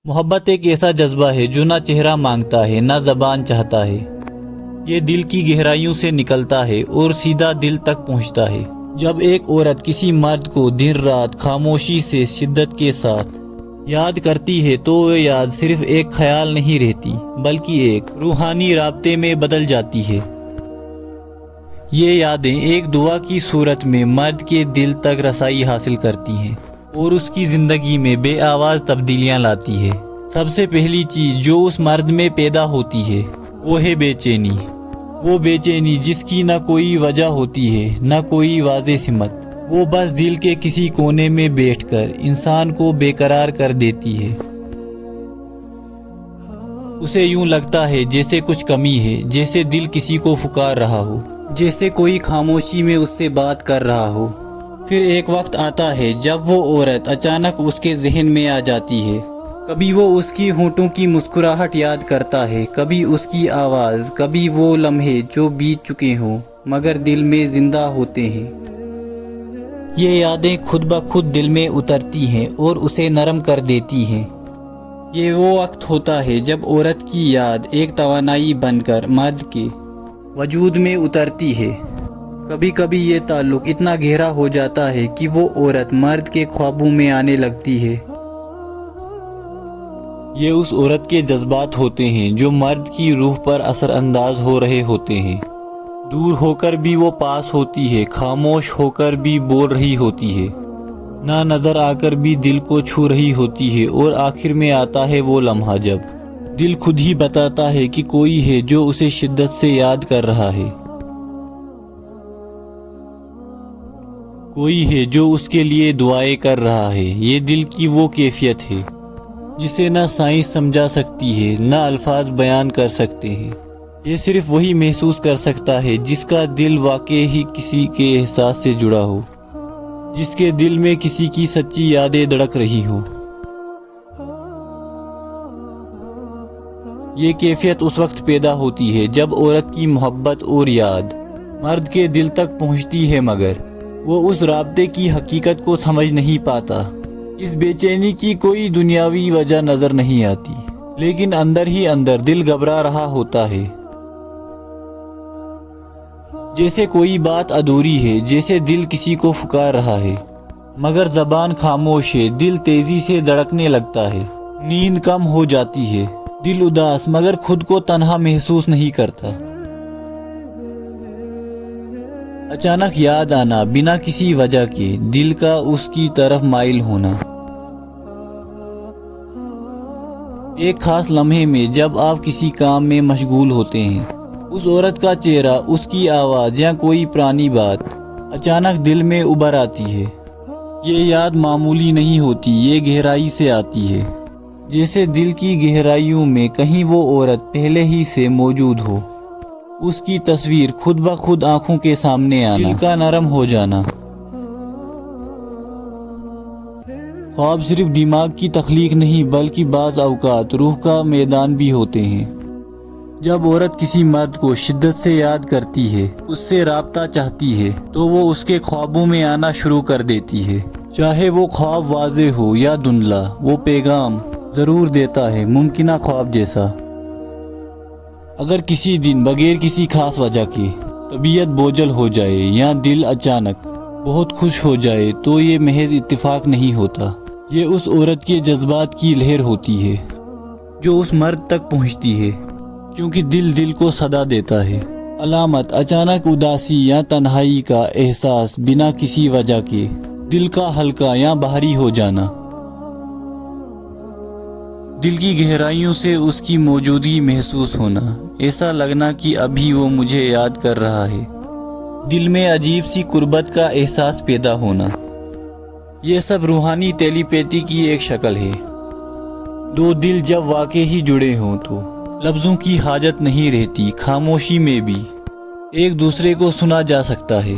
محبت ایک ایسا جذبہ ہے جو نہ چہرہ مانگتا ہے نہ زبان چاہتا ہے۔ یہ دل کی گہرائیوں سے نکلتا ہے اور سیدھا دل تک پہنچتا ہے۔ جب ایک عورت کسی مرد کو دن رات خاموشی سے شدت کے ساتھ یاد کرتی ہے تو وہ یاد صرف ایک خیال نہیں رہتی بلکہ ایک روحانی رابطے میں بدل جاتی ہے۔ یہ یادیں ایک دعا کی صورت میں مرد کے دل تک رسائی حاصل کرتی ہیں اور اس کی زندگی میں بے آواز تبدیلیاں لاتی ہے۔ سب سے پہلی چیز جو اس مرد میں پیدا ہوتی ہے وہ ہے بے چینی۔ وہ بے چینی جس کی نہ کوئی وجہ ہوتی ہے نہ کوئی واضح سمت، وہ بس دل کے کسی کونے میں بیٹھ کر انسان کو بے قرار کر دیتی ہے۔ اسے یوں لگتا ہے جیسے کچھ کمی ہے، جیسے دل کسی کو پکار رہا ہو، جیسے کوئی خاموشی میں اس سے بات کر رہا ہو۔ پھر ایک وقت آتا ہے جب وہ عورت اچانک اس کے ذہن میں آ جاتی ہے۔ کبھی وہ اس کی ہونٹوں کی مسکراہٹ یاد کرتا ہے، کبھی اس کی آواز، کبھی وہ لمحے جو بیت چکے ہوں مگر دل میں زندہ ہوتے ہیں۔ یہ یادیں خود بخود دل میں اترتی ہیں اور اسے نرم کر دیتی ہیں۔ یہ وہ وقت ہوتا ہے جب عورت کی یاد ایک توانائی بن کر مرد کے وجود میں اترتی ہے۔ کبھی کبھی یہ تعلق اتنا گہرا ہو جاتا ہے کہ وہ عورت مرد کے خوابوں میں آنے لگتی ہے۔ یہ اس عورت کے جذبات ہوتے ہیں جو مرد کی روح پر اثر انداز ہو رہے ہوتے ہیں۔ دور ہو کر بھی وہ پاس ہوتی ہے، خاموش ہو کر بھی بول رہی ہوتی ہے، نہ نظر آ کر بھی دل کو چھو رہی ہوتی ہے۔ اور آخر میں آتا ہے وہ لمحہ جب دل خود ہی بتاتا ہے کہ کوئی ہے جو اسے شدت سے یاد کر رہا ہے، کوئی ہے جو اس کے لیے دعائیں کر رہا ہے۔ یہ دل کی وہ کیفیت ہے جسے نہ سائنس سمجھا سکتی ہے نہ الفاظ بیان کر سکتے ہیں۔ یہ صرف وہی محسوس کر سکتا ہے جس کا دل واقعی ہی کسی کے احساس سے جڑا ہو، جس کے دل میں کسی کی سچی یادیں دھڑک رہی ہوں۔ یہ کیفیت اس وقت پیدا ہوتی ہے جب عورت کی محبت اور یاد مرد کے دل تک پہنچتی ہے مگر وہ اس رابطے کی حقیقت کو سمجھ نہیں پاتا۔ اس بے چینی کی کوئی دنیاوی وجہ نظر نہیں آتی، لیکن اندر ہی اندر دل گھبرا رہا ہوتا ہے، جیسے کوئی بات ادھوری ہے، جیسے دل کسی کو پکار رہا ہے مگر زبان خاموش ہے۔ دل تیزی سے دھڑکنے لگتا ہے، نیند کم ہو جاتی ہے، دل اداس مگر خود کو تنہا محسوس نہیں کرتا۔ اچانک یاد آنا، بنا کسی وجہ کے دل کا اس کی طرف مائل ہونا۔ ایک خاص لمحے میں جب آپ کسی کام میں مشغول ہوتے ہیں، اس عورت کا چہرہ، اس کی آواز یا کوئی پرانی بات اچانک دل میں ابھر آتی ہے۔ یہ یاد معمولی نہیں ہوتی، یہ گہرائی سے آتی ہے، جیسے دل کی گہرائیوں میں کہیں وہ عورت پہلے ہی سے موجود ہو، اس کی تصویر خود بخود آنکھوں کے سامنے آنا، دل کا نرم ہو جانا۔ خواب صرف دماغ کی تخلیق نہیں بلکہ بعض اوقات روح کا میدان بھی ہوتے ہیں۔ جب عورت کسی مرد کو شدت سے یاد کرتی ہے، اس سے رابطہ چاہتی ہے، تو وہ اس کے خوابوں میں آنا شروع کر دیتی ہے۔ چاہے وہ خواب واضح ہو یا دھندلا، وہ پیغام ضرور دیتا ہے، ممکنہ خواب جیسا۔ اگر کسی دن بغیر کسی خاص وجہ کے طبیعت بوجھل ہو جائے یا دل اچانک بہت خوش ہو جائے تو یہ محض اتفاق نہیں ہوتا، یہ اس عورت کے جذبات کی لہر ہوتی ہے جو اس مرد تک پہنچتی ہے، کیونکہ دل کو صدا دیتا ہے۔ علامت: اچانک اداسی یا تنہائی کا احساس بنا کسی وجہ کے، دل کا ہلکا یا بھاری ہو جانا، دل کی گہرائیوں سے اس کی موجودگی محسوس ہونا، ایسا لگنا کہ ابھی وہ مجھے یاد کر رہا ہے، دل میں عجیب سی قربت کا احساس پیدا ہونا۔ یہ سب روحانی ٹیلی پیتھی کی ایک شکل ہے۔ دو دل جب واقعی ہی جڑے ہوں تو لفظوں کی حاجت نہیں رہتی، خاموشی میں بھی ایک دوسرے کو سنا جا سکتا ہے۔